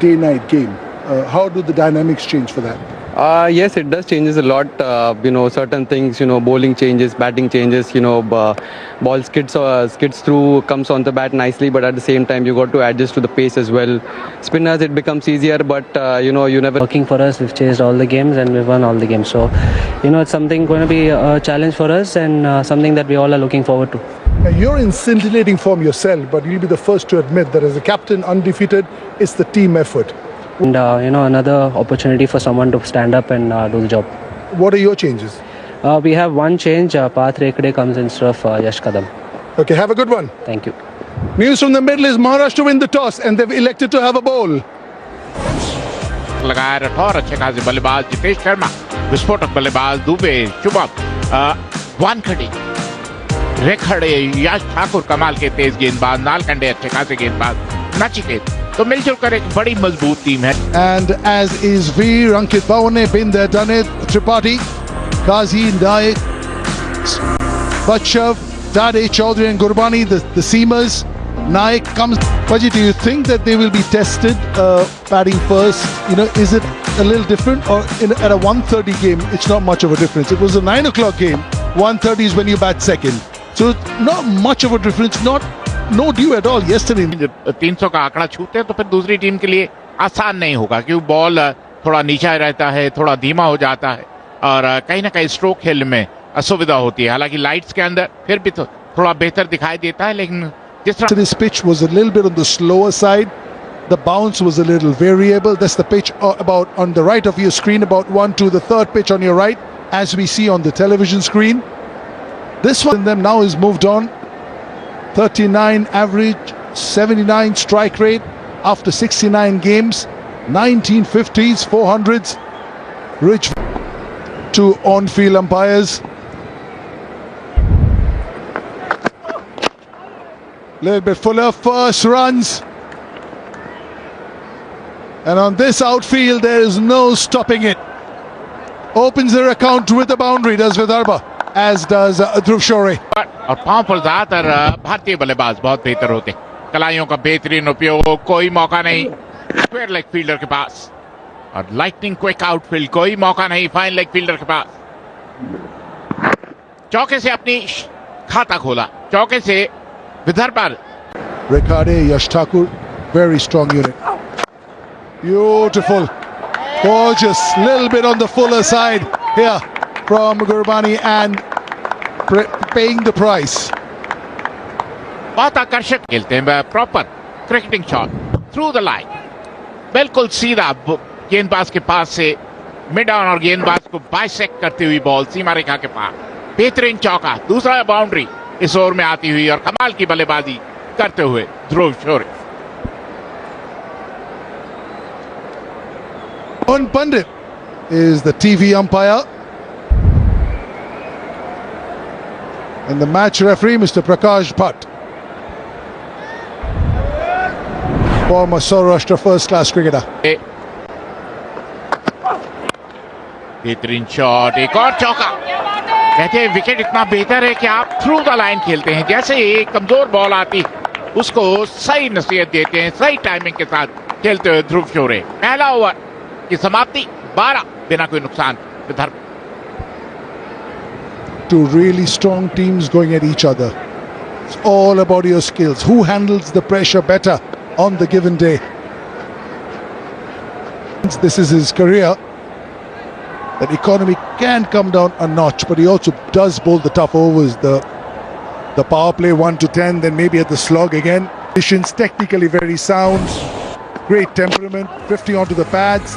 day-night game. How do the dynamics change for that? Yes, it does changes a lot. Certain things. Bowling changes, batting changes. Ball skids through, comes on the bat nicely, but at the same time you got to adjust to the pace as well. Spinners, it becomes easier, but you never. Working for us, we've chased all the games and we've won all the games. So, it's something going to be a challenge for us and something that we all are looking forward to. Now, you're in scintillating form yourself, but you'll be the first to admit that as a captain, undefeated, it's the team effort. And another opportunity for someone to stand up and do the job. What are your changes? We have one change. Path Rekde comes instead of Yash Kadam. Okay, have a good one. Thank you. News from the middle is Maharashtra win the toss and they've elected to have a bowl. लगाया राठौर, अच्छे खासे बल्लेबाज जितेश शर्मा, विस्फोटक बल्लेबाज दुबे, शुभम, वानखड़े, रेखड़े, यश ठाकुर कमाल के तेज गेंदबाज, नालकंडे अच्छे खासे गेंदबाज, नचिकेत, तो मिलजुल कर एक बड़ी मजबूत टीम है. And as is Veer, Ankit Bhavane, been there, done it, Tripathi, Qazi, Naik, Bachav, Dade, Chaudhary and Gurbani, the seamers. Naik comes. Paji, do you think that they will be tested batting first? Is it a little different? Or at a 1:30 game, it's not much of a difference. It was a 9 o'clock game. 1:30 is when you bat second. So not much of a difference, no due at all yesterday. 300 का आंकड़ा छूते हैं तो फिर दूसरी team के लिए आसान नहीं होगा, क्योंकि बॉल थोड़ा नीचा रहता है, थोड़ा धीमा हो जाता है और कहीं ना कहीं स्ट्रोक खेलने में असुविधा होती है. हालांकि लाइट्स के अंदर फिर भी थोड़ा बेहतर दिखाई देता है, लेकिन This pitch was a little bit on the slower side. The bounce was a little variable. That's the pitch about on the right of your screen, about 1 to the third pitch on your right, as we see on the television screen. This one them now is moved on. 39 average, 79 strike rate after 69 games, 1950s, 400s. Rich to on-field umpires. Little bit fuller, first runs. And on this outfield, there is no stopping it. Opens their account with a boundary, does Vidarbha, as does Dhruv Shore. और पांव पर ज्यादातर भारतीय बल्लेबाज बहुत बेहतर होते हैं. कलाइयों का बेहतरीन उपयोग, कोई मौका नहीं स्क्वायर लेग फील्डर के पास, और लाइटनिंग क्विक आउटफील्ड, कोई मौका नहीं फाइन लेग फील्डर के पास. चौके से अपनी खाता खोला, चौके से Vidarbha. Rekade, Yash Thakur, very strong unit. Beautiful, gorgeous, little bit on the fuller side here from Gurbani and paying the price. बहुत आकर्षक खेलते हैं, proper cricketing shot through the line, बिल्कुल सीधा गेंदबाज के पास से मिड ऑन और गेंदबाज को बाइसेक्ट करती हुई बॉल सीमा रेखा के पास. बेहतरीन चौका, दूसरा बाउंड्री इस ओवर में आती हुई और कमाल की बल्लेबाजी करते हुए ध्रुव शोरे. Mohan Pandit is the TV umpire. And the match referee, Mr. Prakash Bhatt. Former Saurashtra first class cricketer. बेहतरीन शॉट, एक और चौका. कहते हैं विकेट इतना बेहतर है कि आप थ्रू द लाइन खेलते हैं. जैसे ही कमजोर बॉल आती उसको सही नसीहत देते हैं, सही टाइमिंग के साथ खेलते हुए ध्रुव शोरे. पहला ओवर की समाप्ति 12 बिना कोई नुकसान. Vidarbha. Two really strong teams going at each other. It's all about your skills. Who handles the pressure better on the given day? This is his career. That economy can come down a notch, but he also does bowl the tough overs. The power play 1 to 10, then maybe at the slog again. Conditions technically very sound. Great temperament. 50 onto the pads.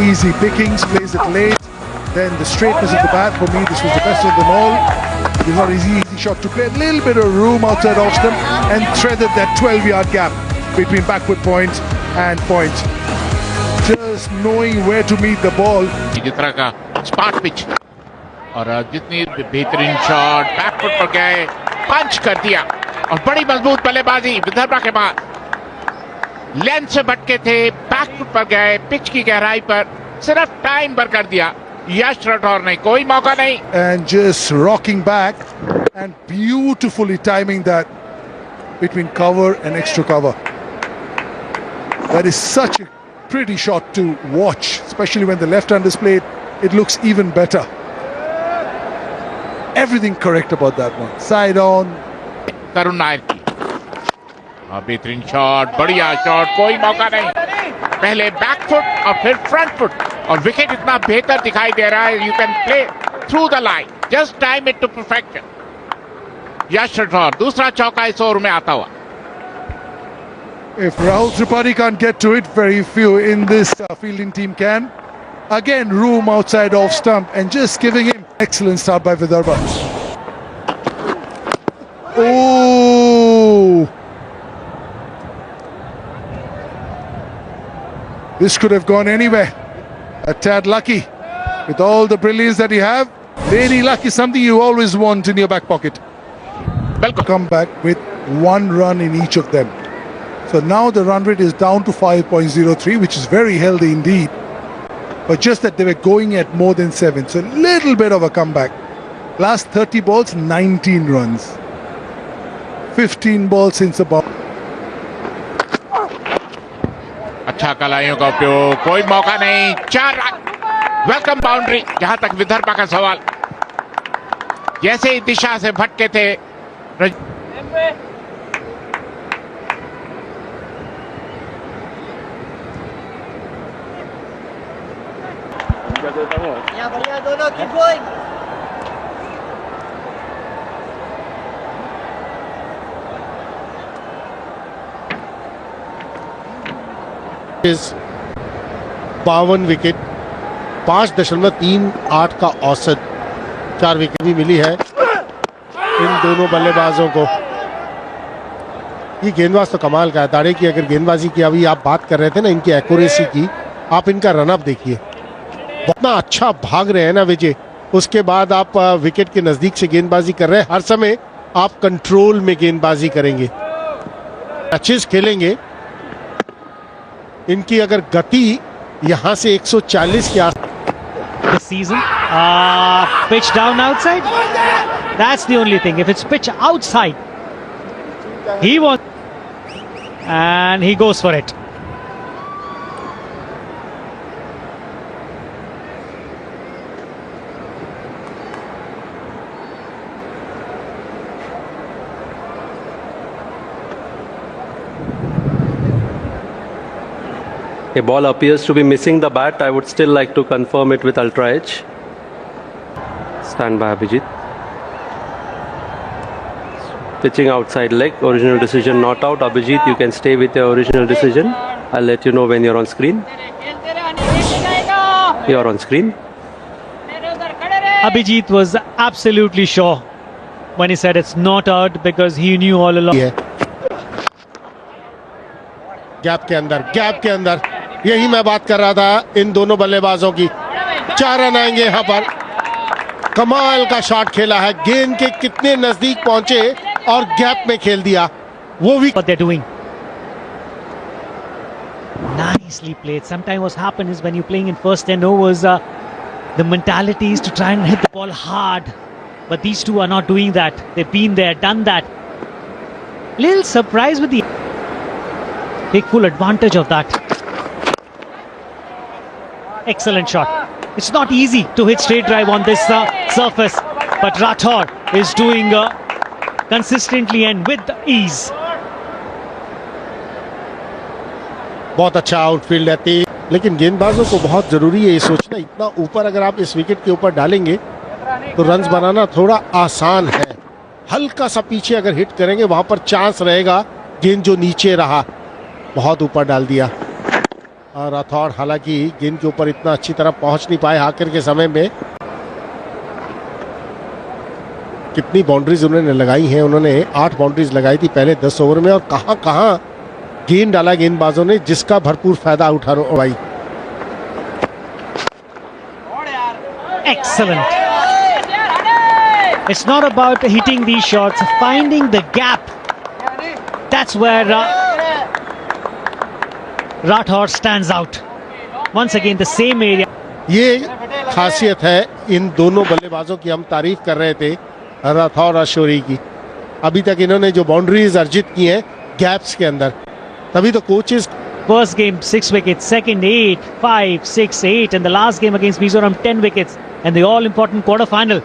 Easy pickings. Plays it late. Then the straightness of the bat. For me, this was the best of them all. It was not an easy shot to play. A little bit of room outside Austin and threaded that 12-yard gap between backward points and points. Just knowing where to meet the ball. जिस तरह का स्पार्ट pitch और जितनी बेहतरीन shot, back foot पर गए, पंच कर दिया और बड़ी मजबूत बल्लेबाजी विदर्भा के बाद. लेंथ से भटके थे, बैकफुट पर गए, पिच की गहराई पर सिर्फ टाइम पर कर दिया. यश राठौर ने कोई मौका नहीं. And just rocking back and beautifully timing that between cover and extra cover. That is such a pretty shot to watch, especially when the left hand is played. It looks even better. Everything correct about that one. Side on. तरुण नायर की बेहतरीन shot, बढ़िया shot, कोई मौका नहीं. पहले back foot और फिर front foot, और विकेट इतना बेहतर दिखाई दे रहा है. You can play through the line, just time it to perfection. Yash Rathore दूसरा चौका इस ओवर में आता हुआ. If Rahul Tripathi can't get to it, very few in this fielding team can. Again, room outside off stump and just giving him excellent start by Vidarbha. Oh! This could have gone anywhere. A tad lucky. With all the brilliance that you have, very lucky, something you always want in your back pocket. बिल्कुल. Come back with one run in each of them. So now the run rate is down to 5.03, which is very healthy indeed. But just that they were going at more than 7. So a little bit of a comeback. Last 30 balls, 19 runs. 15 balls since about. अच्छा कलाइयों का उपयोग, कोई मौका नहीं. 4 run, welcome boundary. जहां तक विदर्भा का सवाल, जैसे ही दिशा से भटके थे बढ़िया दोनों कीप गोइंग. इस 52 विकेट, 5.38 का औसत, 4 विकेट भी मिली है इन दोनों बल्लेबाजों को. ये गेंदबाज तो कमाल का है. दाड़े की अगर गेंदबाजी की अभी आप बात कर रहे थे ना, इनकी एक्यूरेसी की, आप इनका रनअप देखिए. इतना अच्छा भाग रहे हैं ना विजय. उसके बाद आप विकेट के नजदीक से गेंदबाजी कर रहे हैं. हर समय आप कंट्रोल में गेंदबाजी करेंगे, मैचेस खेलेंगे. इनकी अगर गति यहां से 140 के आस this season. Pitch down outside. That's the only thing. If it's pitch outside, he wants, and he goes for it. A ball appears to be missing the bat. I would still like to confirm it with Ultra Edge. Stand by, Abhijit. Pitching outside leg. Original decision not out. Abhijit, you can stay with your original decision. I'll let you know when you're on screen. You're on screen. Abhijit was absolutely sure when he said it's not out, because he knew all along. Gap के अंदर यही मैं बात कर रहा था इन दोनों बल्लेबाजों की. 4 रन आएंगे यहां पर. कमाल का शॉट खेला है, गेंद के कितने नजदीक पहुंचे और गैप में खेल दिया. वो भी What they're doing. Nicely played. Sometimes what happens is when you're playing in first 10 overs, the mentality is to try and hit the ball hard. But these two are not doing that. They've been there, done that. Little surprise with the. Take full advantage of that. Excellent shot. It's not easy to hit straight drive on this surface, but Rathore is doing consistently and with ease. बहुत अच्छा outfield है. लेकिन गेंदबाजों को बहुत जरूरी है ये सोचना, इतना ऊपर अगर आप इस विकेट के ऊपर डालेंगे तो रन्स बनाना थोड़ा आसान है. हल्का सा पीछे अगर हिट करेंगे वहां पर चांस रहेगा. गेंद जो नीचे रहा, बहुत ऊपर डाल दिया. और राठौर हालांकि गेंद के ऊपर इतना अच्छी तरह पहुंच नहीं पाए आखिर के समय में. कितनी बाउंड्रीज उन्होंने लगाई हैं. उन्होंने 8 बाउंड्रीज लगाई थी पहले 10 ओवर में, और कहां कहां गेंद डाला गेंदबाजों ने, जिसका भरपूर फायदा उठा भाई. Excellent. It's not about hitting these shots, finding the gap. That's where Rathore stands out. Once again, the same area. ये खासियत है इन दोनों बल्लेबाजों की. हम तारीफ कर रहे थे राठौर और शोरी की. अभी तक इन्होंने जो बाउंड्रीज अर्जित की हैं गैप्स के अंदर, तभी तो coaches First game, 6 wickets. Second, 8, 5, 6, 8. And the last game against Mizoram, 10 wickets. And the all-important quarter-final,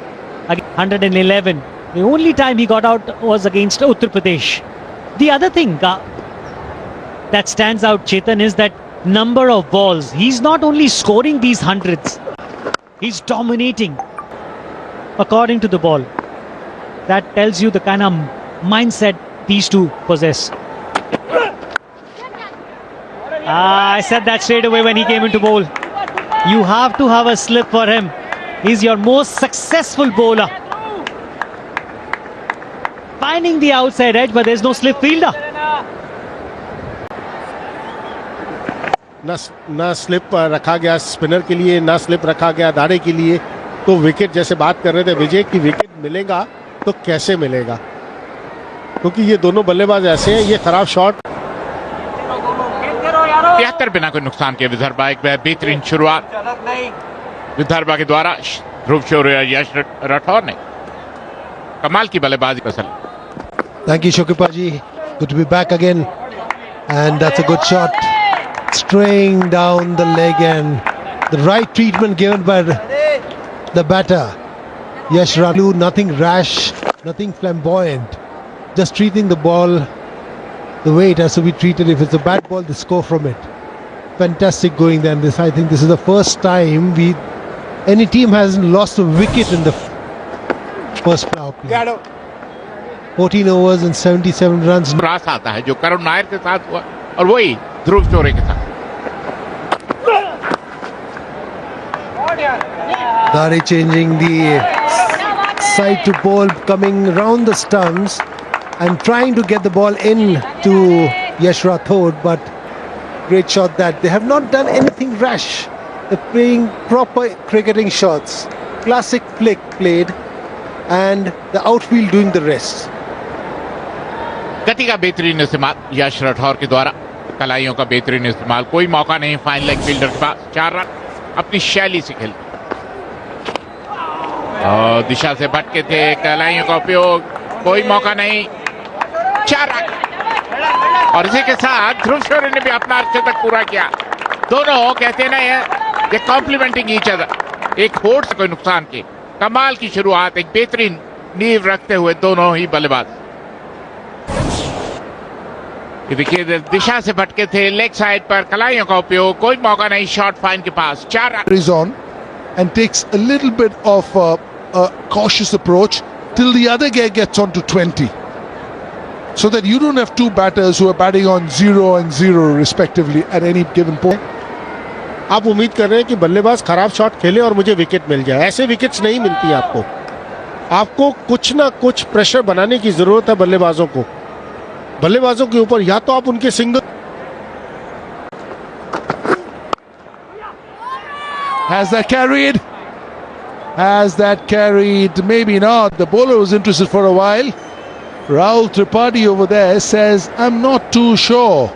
111. The only time he got out was against Uttar Pradesh. The other thing that stands out, Chetan, is that number of balls. He's not only scoring these hundreds, he's dominating according to the ball. That tells you the kind of mindset these two possess. I said that straight away when he came into bowl. You have to have a slip for him. He's your most successful bowler. Finding the outside edge, but there's no slip fielder. ना slip रखा गया spinner के लिए, ना slip रखा गया दाड़े के लिए. तो विकेट, जैसे बात कर रहे थे विजय की, विकेट मिलेगा तो कैसे मिलेगा, क्योंकि ये दोनों बल्लेबाज ऐसे हैं. ये खराब शॉट. 73 बिना कोई नुकसान के विदर्भा, एक बेहतरीन शुरुआत विदर्भा के द्वारा. ध्रुव शौर्य, यश राठौर ने कमाल की बल्लेबाजी पसंद. Thank you, Shokipaji. Good to be back again. And that's a good shot. Straying down the leg, and the right treatment given by the batter. Yash Ralu, nothing rash, nothing flamboyant. Just treating the ball the way it has to be treated. If it's a bad ball, they score from it. Fantastic going there. And I think this is the first time any team hasn't lost a wicket in the first power play. 14 overs and 77 runs. रास आता है जो करुण नायर के साथ हुआ, और वही ध्रुव शौर्य के साथ. Dari changing the side to bowl, coming round the stumps and trying to get the ball in to Yash Rathod, but great shot that. They have not done anything rash. They're playing proper cricketing shots. Classic flick played, and the outfield doing the rest. गति का बेहतरीन इस्तेमाल यश राठौर के द्वारा, कलाइयों का बेहतरीन इस्तेमाल. कोई मौका नहीं फाइन लेग फील्डर के पास. 4 रन अपनी शैली से खेल, और दिशा से भटके थे. कलाइयों का उपयोग, कोई मौका नहीं. 4 रन. और इसी के साथ ध्रुव शौर्य ने भी अपना अर्धशतक पूरा किया. दोनों कहते हैं ना, ये कॉम्प्लीमेंटिंग ईच अदर. एक होड़ से कोई नुकसान के. कमाल की शुरुआत, एक बेहतरीन नींव रखते हुए दोनों ही बल्लेबाज. ये देखिए, दिशा से भटके थे, लेग साइड पर कलाइयों का उपयोग, कोई मौका नहीं. शॉर्ट फाइन के पास. 4 run. Is on and takes a little bit of a cautious approach till the other guy gets on to 20, so that you don't have two batters who are batting on 0 and 0 respectively at any given point. आप उम्मीद कर रहे हैं कि बल्लेबाज खराब shot खेले और मुझे विकेट मिल जाए. ऐसे विकेट्स नहीं मिलती आपको. आपको कुछ ना कुछ प्रेशर बनाने की जरूरत है बल्लेबाजों को. बल्लेबाजों के ऊपर या तो आप उनके single. Has that carried? Has that carried? Maybe not. The bowler was interested for a while. Rahul Tripathi over there says, I'm not too sure.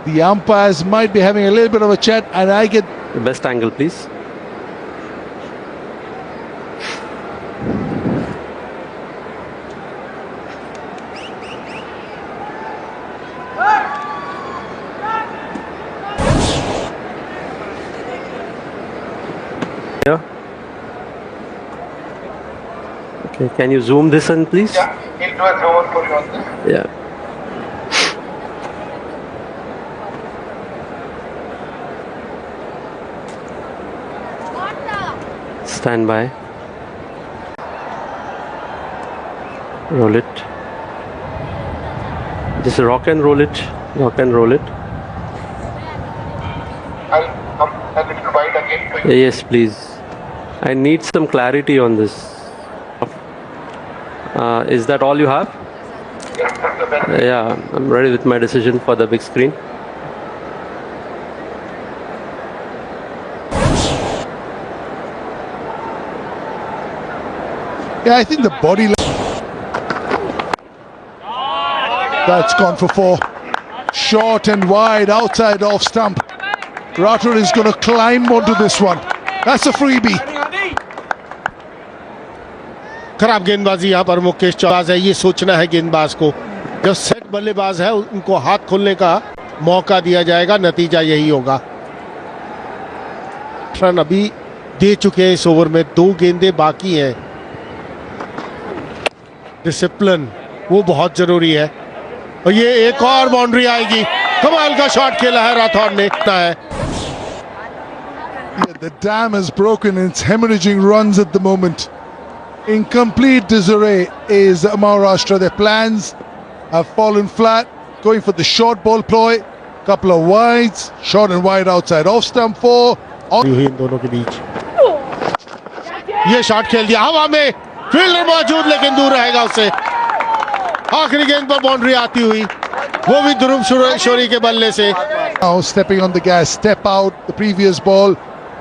The umpires might be having a little bit of a chat, and I get The best angle, please. Yeah. Okay, can you zoom this in, please? Yeah, he'll do a zoom for you on this. Yeah. Stand by. Roll it. Just rock and roll it. Rock and roll it. I'll come a little wide again for you. Yes, please. I need some clarity on this. Is that all you have? Yes, that's the best. Yeah, I'm ready with my decision for the big screen. Yeah, I think the body. That's gone for 4. Short and wide, outside off stump. Rathod is going to climb onto this one. That's a freebie. खराब गेंदबाजी यहाँ पर मुकेश चौहान है. ये सोचना है गेंदबाज को, जब सेट बल्लेबाज है उनको हाथ खोलने का मौका दिया जाएगा, नतीजा यही होगा। रन अभी दे चुके हैं इस ओवर में, 2 गेंदें बाकी हैं। डिसिप्लिन वो बहुत जरूरी है। और ये एक और बाउंड्री आएगी। कमाल का शॉट खेला है राठौर ने। Yeah, the dam has broken and it's hemorrhaging runs at the moment. In complete disarray is Maharashtra. Their plans have fallen flat. Going for the short ball ploy. Couple of wides. Short and wide outside off stump 4. इन दोनों के बीच ये shot खेल दिया हवा में। Fielder मौजूद लेकिन दूर रहेगा उससे। आखिरी गेंद पर बाउंड्री आती हुई, वो भी ध्रुव शोरी के बल्ले से। Now stepping on the gas. Step out. The previous ball.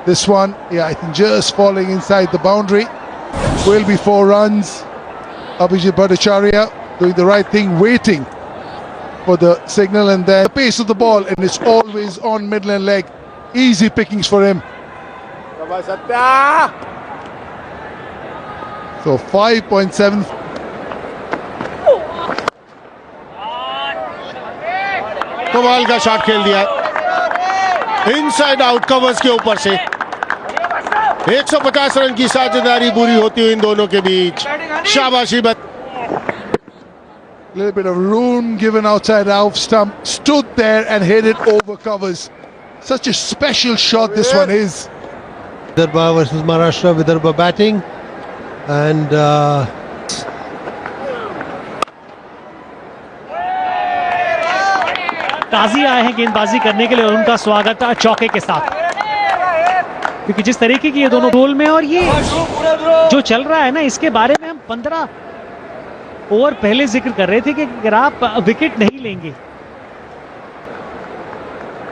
This one, yeah, I think just falling inside the boundary. Will be 4 runs. Abhijit Bhattacharya doing the right thing, waiting for the signal, and then the pace of the ball, and it's always on middle and leg. Easy pickings for him. So 5.7. कमाल का shot खेल दिया inside out covers के ऊपर से। 150 run की साझेदारी पूरी होती हुई इन दोनों के बीच। शाबाशी। Little bit of room given outside off stump. Stood there and hit it over covers. Such a special shot this one is. Vidarbha versus Maharashtra. Vidarbha batting, and काजी आए हैं गेंदबाजी करने के लिए और उनका स्वागत चौके के साथ, क्योंकि जिस तरीके की ये दोनों रोल में, और ये जो चल रहा है ना, इसके बारे में हम 15 ओवर पहले जिक्र कर रहे थे कि अगर आप विकेट नहीं लेंगे,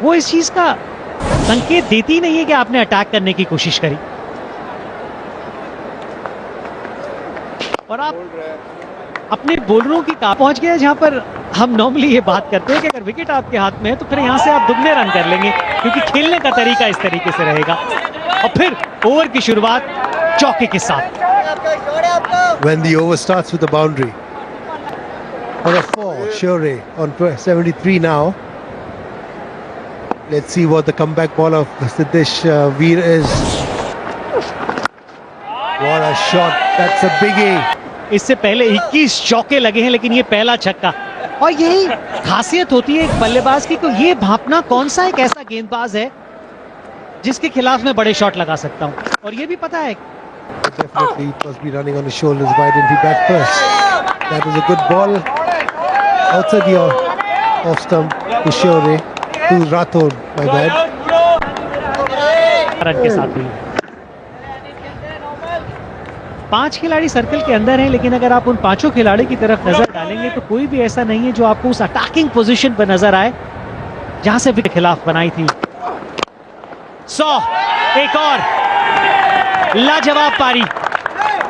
वो इस चीज का संकेत देती नहीं है कि आपने अटैक करने की कोशिश करी। और आप अपने बोलरों की कहां पहुंच गए, जहां पर हम नॉर्मली ये बात करते हैं कि अगर विकेट आपके हाथ में है तो फिर यहां से आप दुगने रन कर लेंगे, क्योंकि खेलने का तरीका इस तरीके से रहेगा। और फिर ओवर की शुरुआत चौके के साथ। when the over starts with a boundary for a 4, Shore on 73 now. Let's see what the comeback ball of Siddesh Veer is. What a shot! That's a biggie. इससे पहले 21 चौके लगे हैं, लेकिन ये पहला छक्का। और यही खासियत होती है एक बल्लेबाज की, कि ये भापना कौन सा एक ऐसा गेंदबाज है जिसके खिलाफ मैं बड़े शॉट लगा सकता हूं। और ये भी पता है Definitely, it must be running on his shoulders. Why didn't he bat first? That was a good ball outside the off stump to Shore, to Rathod. My bad. Run के साथ हुई। 5 खिलाड़ी सर्कल के अंदर हैं, लेकिन अगर आप उन 5 खिलाड़ी की तरफ नजर डालेंगे तो कोई भी ऐसा नहीं है जो आपको उस अटैकिंग पोजीशन पर नजर आए जहां से विकेट खिलाफ बनाई थी। 100 एक और लाजवाब पारी,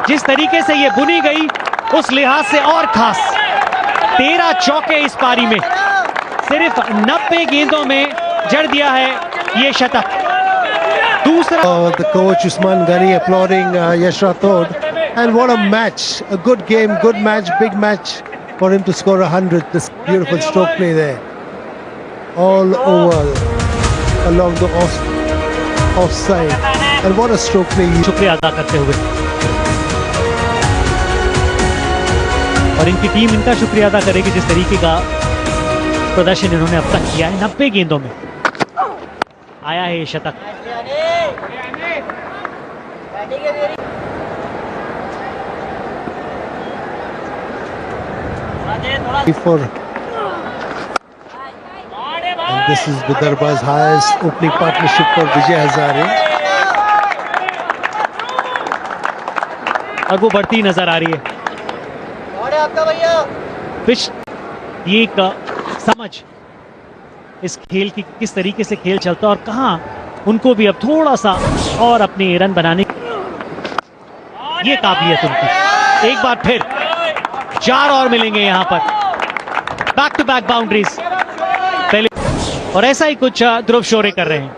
जिस तरीके से ये बुनी गई उस लिहाज से और खास। 13 चौके इस पारी में, सिर्फ 90 गेंदों में जड़ दिया है ये शतक। दूसरा The coach Usman Ghani applauding Yash Rathod, and what a match, a good game, good match, big match for him to score 100. This beautiful stroke play there, all over along the offside, and what a stroke play. शुक्रिया अदा करते हुए, और इनकी team इनका शुक्रिया अदा करेगी जिस तरीके का प्रदर्शन इन्होंने अब तक किया है। 90 गेंदों में आया है ये शतक। And this is Vidarbha's highest opening partnership for Vijay Hazare. और वो बढ़ती नजर आ रही है। पिच, ये एक समझ इस खेल की, किस तरीके से खेल चलता है और कहां उनको भी अब थोड़ा सा और अपने रन बनाने की ये काबिलियत उनकी। एक बार फिर 4 और मिलेंगे यहां पर, बैक टू बैक बाउंड्रीज पहले, और ऐसा ही कुछ ध्रुव शोरे कर रहे हैं।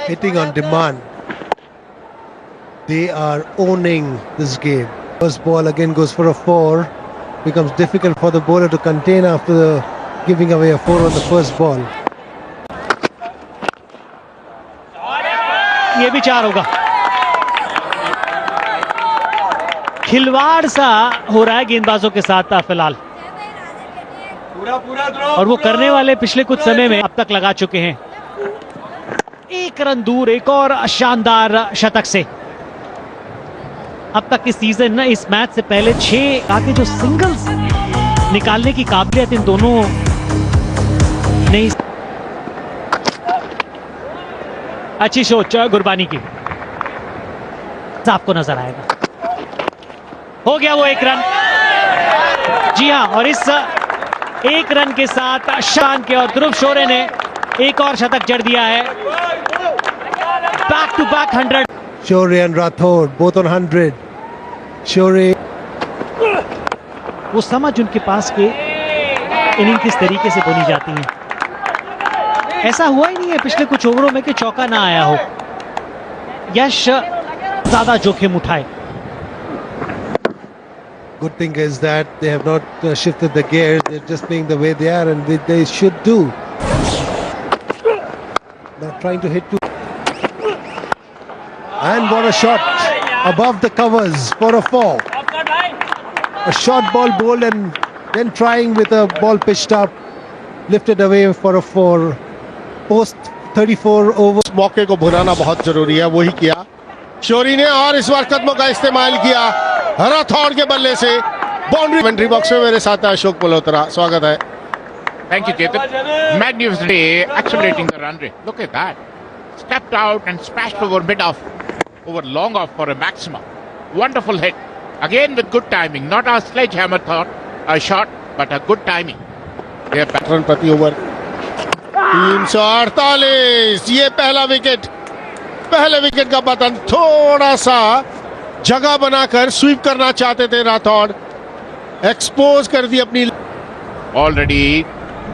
Hitting on demand. They are owning this game. First ball again goes for a 4. becomes difficult for the bowler to contain after giving away a 4 on the first ball. ये भी 4 होगा। खिलवाड़ सा हो रहा है गेंदबाजों के साथ फिलहाल, और वो करने वाले पिछले कुछ समय में अब तक लगा चुके हैं। 1 रन दूर एक और शानदार शतक से। अब तक इस सीजन इस मैच से पहले 6 आके जो सिंगल्स निकालने की काबिलियत इन दोनों ने। अच्छी सोच गुरबानी की, आपको नजर आएगा। हो गया वो 1 रन। जी हां, और इस 1 रन के साथ शान के और ध्रुव शोरे ने एक और शतक जड़ दिया है। Back to back 100। Shore and Rathod both on 100. Shore. वो समझ उनके पास के इनिंग किस तरीके से बुनी जाती है। ऐसा हुआ ही नहीं है पिछले कुछ ओवरों में कि चौका ना आया हो। यश ज्यादा जोखिम उठाए। Good thing is that they have not shifted the gears. They're just playing the way they are, and they should do. Not trying to hit too. And what a shot above the covers for a 4. A short ball bowled and then trying with a ball pitched up, lifted away for a 4. Post 34 overs. मौके को भुनाना बहुत जरूरी है, वही किया शोरी ने, और इस बार कदमों का इस्तेमाल किया राठौड़ के बल्ले से। बाउंड्री कमेंट्री बॉक्स में मेरे साथ अशोक मल्होत्रा, स्वागत है। Thank you, Chetan. Magnificently accelerating the run rate. Look at that. Stepped out and smashed over mid-off, over long off for a maximum. Wonderful hit. Again with good timing. Not a sledgehammer shot, but a good timing. Run प्रति over 348। ये पहला wicket, पहले wicket का पतन। थोड़ा सा जगह बनाकर स्वीप करना चाहते थे राठौड़, एक्सपोज कर दी अपनी। Already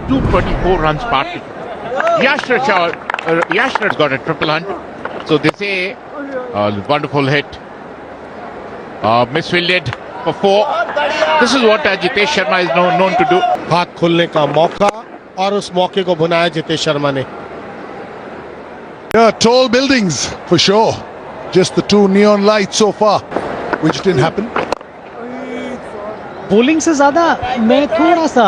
224 runs partly. Yashra's got a triple hunt. So they say wonderful hit. Misfielded for 4. This is what Jitesh Sharma is known to do. हाथ खोलने का मौका, और उस मौके को भुनाया जितेश शर्मा ने। Yeah, tall buildings for sure. Just the 2 neon lights so far, which didn't happen. Bowling से ज्यादा मैं थोड़ा सा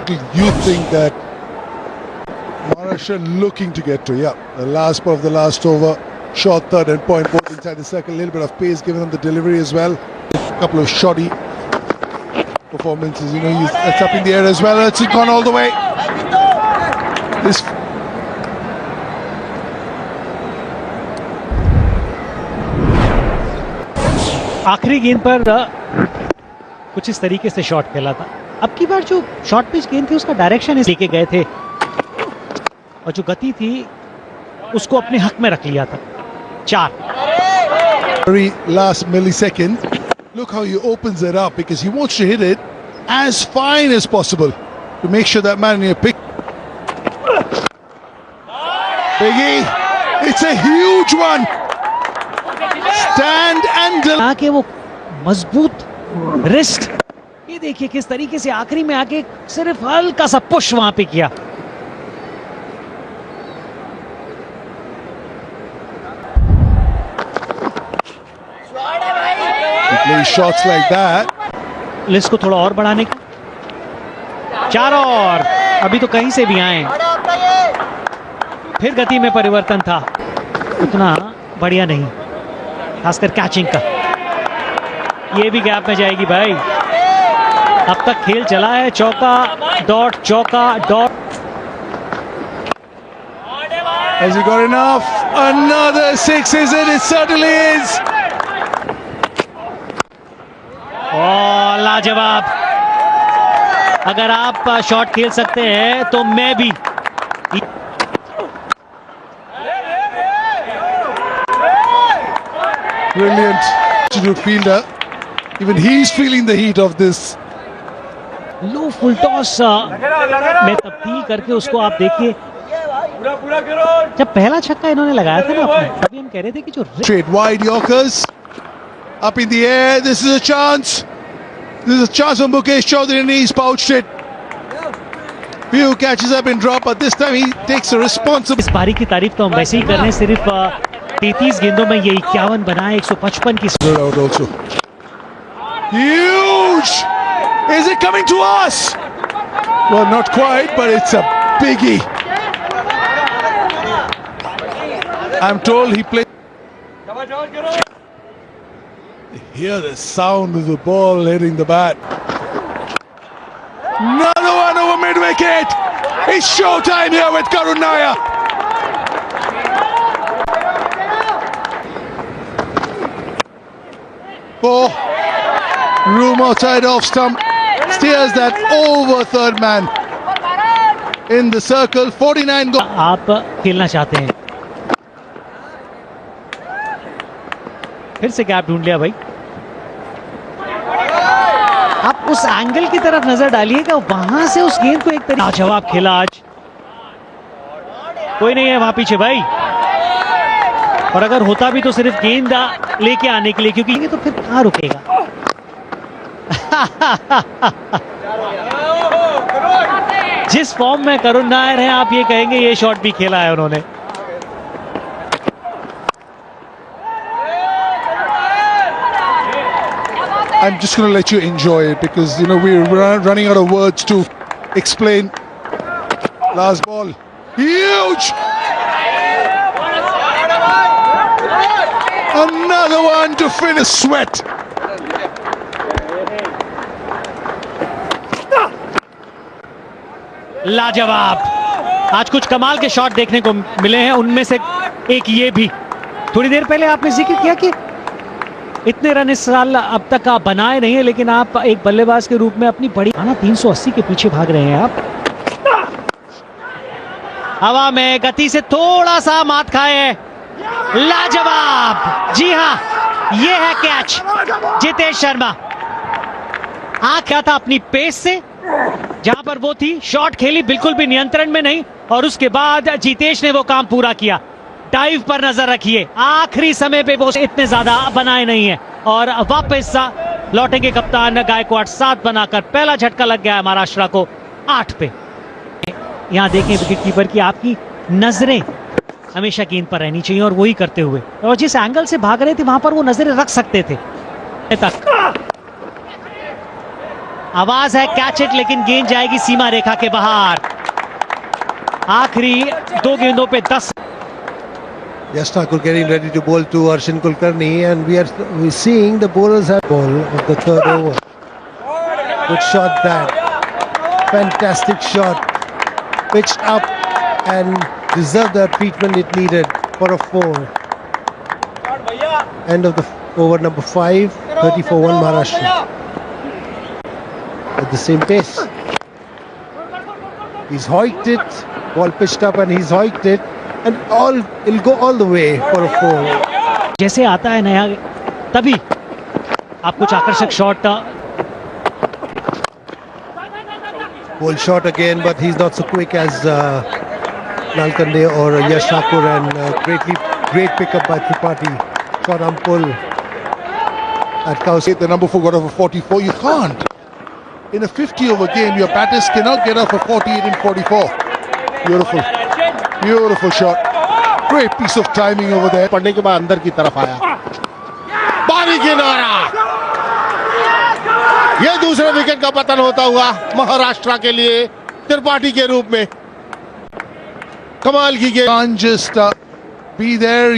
You think that Maharashtra looking to get to, yeah, the last part of the last over, short third and point both inside the circle, a little bit of pace given them the delivery as well. A couple of shoddy performances, you know, that's up in the air as well. It's gone all the way. This आखिरी गेंद पर कुछ इस तरीके से shot खेला था। अब की बार जो शॉर्ट पिच गेंद थी उसका डायरेक्शन इस लेके गए थे, और जो गति थी उसको अपने हक में रख लिया था। 4 very last millisecond. Look how he opens it up because he wants to hit it as fine as possible to make sure that man in your pick. Biggie, it's a huge one. Stand and आके वो मजबूत wrist, ये देखिए किस तरीके से आखिरी में आके सिर्फ हल्का सा पुश वहां पे किया। play shots like that. List को थोड़ा और बढ़ाने की 4 और अभी तो कहीं से भी आए, फिर गति में परिवर्तन था, उतना बढ़िया नहीं, खासकर कैचिंग का। ये भी गैप में जाएगी भाई। अब तक खेल चला है चौका डॉट चौका dot. Has he got enough? Another 6, is it? It certainly is. और लाजवाब। अगर आप शॉट खेल सकते हैं तो मैं भी। Brilliant to fielder. Even he's feeling the heat of this. Low full toss में तब्दील करके उसको आप देखिए। जब पहला छक्का इन्होंने लगाया था ना अपने, तभी हम कह रहे थे कि जो Straight wide Yorkers up in the air. This is a chance. There's a chance for Mukesh Chaudhary and he's pouched it. Few catches have been dropped, but this time he takes a responsibility. इस पारी की तारीफ तो हम वैसे ही कर रहे हैं, सिर्फ 33 गेंदों में ये 51 बनाए, 155 की Out also. Huge! Is it coming to us? Well, not quite, but it's a biggie. I'm told he played. Hear the sound of the ball hitting the bat. Another one over mid-wicket. It's showtime here with Karun Nair. Oh, room outside off stump. Steers that over third man. In the circle, 49 goals. आप खेलना चाहते हैं, फिर से gap ढूंढ लिया भाई। आप उस एंगल की तरफ नजर डालिएगा, वहां से उस गेंद को एक तरीके जवाब खेला आज। कोई नहीं है वहां पीछे भाई, और अगर होता भी तो सिर्फ गेंद लेके आने के लिए, क्योंकि तो फिर कहां रुकेगा। जिस फॉर्म में करुण नायर हैं, आप ये कहेंगे ये शॉट भी खेला है उन्होंने। I'm just going to let you enjoy it because, you know, we're running out of words to explain. Last ball. Huge! Another one to finish sweat. लाजवाब। आज कुछ कमाल के शॉट देखने को मिले हैं, उनमें से एक ये भी। थोड़ी देर पहले आपने जिक्र किया कि इतने रन इस साल अब तक आप बनाए नहीं है, लेकिन आप एक बल्लेबाज के रूप में अपनी बड़ी 380 के पीछे भाग रहे हैं आप। हवा में गति से थोड़ा सा मात खाए हैं। लाजवाब, जी हाँ, ये है कैच। जितेश शर्मा आ क्या था अपनी पेस से, जहां पर वो थी, शॉट खेली, बिल्कुल भी नियंत्रण में नहीं, और उसके बाद जितेश ने वो काम पूरा किया। डाइव पर नजर रखिए, आखिरी समय पे वो इतने ज्यादा बनाए नहीं है, और वापस लौटेंगे कप्तान गायकवाड़। 7 बनाकर पहला झटका लग गया है महाराष्ट्र को 8 पे। यहां देखें विकेट कीपर की आपकी नजरें हमेशा गेंद पर रहनी चाहिए, और वही करते हुए, और जिस एंगल से भाग रहे थे वहां पर वो नजरें रख सकते थे तक। आवाज है कैच इट, लेकिन गेंद जाएगी सीमा रेखा के बाहर। आखिरी 2 गेंदों पे 10। Yes, Thakur getting ready to bowl to Arshin Kulkarni, and we're seeing the bowlers have ball of the third over. Good shot that. Fantastic shot. Pitched up and deserved the treatment it needed for a 4. End of the over number 5, 30-1 Maharashtra. At the same pace. He's hoiked it, ball pitched up and he's hoiked it, and it'll go all the way for a 4. जैसे आता है नया, तभी आप कुछ आकर्षक shot. Ball shot again, but he's not so quick as Nalkande or Yash Thakur, and great pickup by Tripathi. Shot on pull at Kaus. The number 4 got off a 44. You can't. In a 50 over game, your batters cannot get off a 48 and 44. Beautiful. Beautiful shot. Great piece of timing over there. पढ़ने के बाद अंदर की तरफ आया, बारी किनारा। ये दूसरे विकेट का पतन होता हुआ महाराष्ट्र के लिए त्रिपाठी के रूप में। कमाल की गेंद। Can't just be there.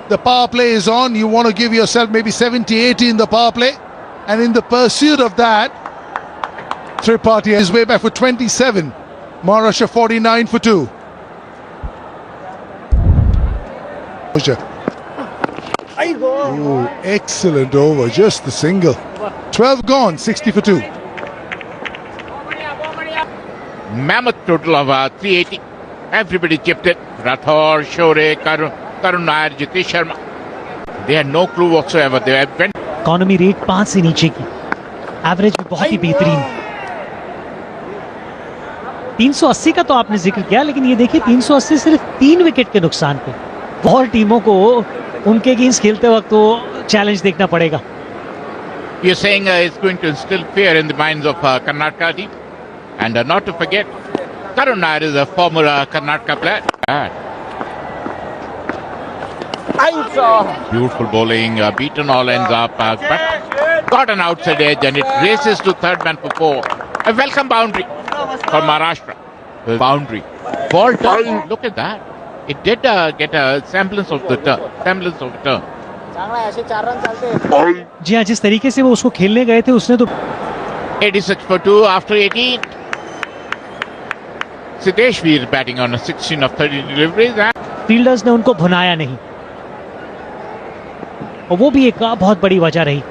The power play is on. You want to give yourself maybe 70-80 in the power play, and in the pursuit of that, Tripathi is way back for 27. Maharashtra 49 for 2. Ooh, excellent over, just the single. 12 gone, 60 for 2. Mammoth total of 380. Everybody chipped it. Rathore, Shore, Karun Nair, Jitesh Sharma. They had no clue whatsoever. They went. Economy rate 5 से नीचे की, average भी बहुत ही बेहतरीन। 380 का तो आपने जिक्र किया, लेकिन ये देखिए 380 सिर्फ 3 विकेट के नुकसान पे। बहुत टीमों को उनके गेंस खेलते वक्त वो चैलेंज देखना पड़ेगा। You're saying it's going to instill fear in the minds of Karnataka team. And not to forget, Karun Nair is a former Karnataka player. Beautiful bowling, beaten all ends up, but got an outside edge and it races to third man for 4. A welcome boundary for Maharashtra. The boundary. Ball turn, look at that. It did get a semblance of the turn. जी हाँ, जिस तरीके से वो उसको खेलने गए थे उसने तो 86 for 2 after 18. Siddesh Veer batting on a 16 of 30 deliveries. Fielders ने उनको भुनाया नहीं और वो भी एक बहुत बड़ी वजह रही।